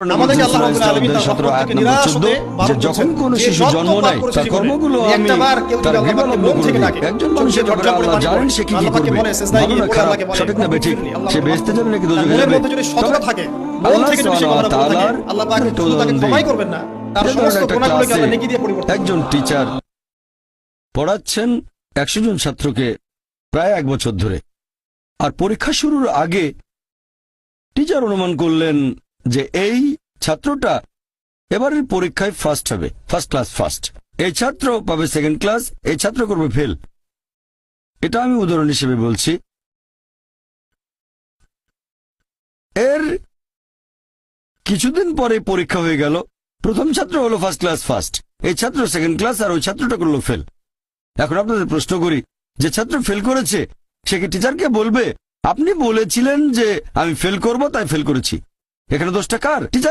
আমাদেরকে আল্লাহ রাব্বুল আলামিন তার রহমত থেকে নিরাশ হতে বারণ যখন কোন করেছেন। শিশু যে জন্ম যত পাপ নেয় করেছে তার জীবনে, কর্মগুলো একটাবার কেউ যদি তার আল্লাহ পাককে মন থেকে ডাকে, একজন চোখে মানুষের ঝরঝর ব্যাপারে করে আল্লাহ পানি জানেন পড়ে। সে কি আল্লাহ পাককে করবে, বলে, সেজদায় ভালো গিয়ে না পড়ে খারাপ, আল্লাহকে বলে, সঠিক না বেঠিক, আল্লাহ সে পাক বেহেশতে যাবে নাকি তার দোজখে মনের যাবে। মধ্যে যদি সততা থাকে, মন আল্লাহ থেকে যদি সে সুবহানাহু কথা ওয়া বলে থাকে, তাআলার আল্লাহ পাক একটা শুধু তাকে উদাহরণ ক্ষমাই দেই। করবেন না, তার যে ধরুন সমস্ত একটা গুনাহগুলোকে ক্লাসে আল্লাহ নেকি দিয়ে পরিবর্তন করবেন। একজন টিচার পড়াচ্ছেন 100 জন ছাত্রকে প্রায় 1 বছর ধরে, আর পরীক্ষা শুরুর আগে টিচার অনুমান করলেন যে এই ছাত্রটা এবারের পরীক্ষায় ফার্স্ট হবে, ফার্স্ট ক্লাস ফার্স্ট। এই ছাত্র পাবে সেকেন্ড ক্লাস, এই ছাত্র করবে ফেল। এটা আমি উদাহরণ হিসেবে বলছি। এর কিছুদিন পরে পরীক্ষা হয়ে গেল, প্রথম ছাত্র হলো ফার্স্ট ক্লাস ফার্স্ট, এই ছাত্র সেকেন্ড ক্লাস, আর ওই ছাত্রটা করলো ফেল। এখন আপনাদের প্রশ্ন করি, যে ছাত্র ফেল করেছে সে কি টিচারকে বলবে আপনি বলেছিলেন যে আমি ফেল করব তাই ফেল করেছি? এখানে দোষটা কার? টিচার।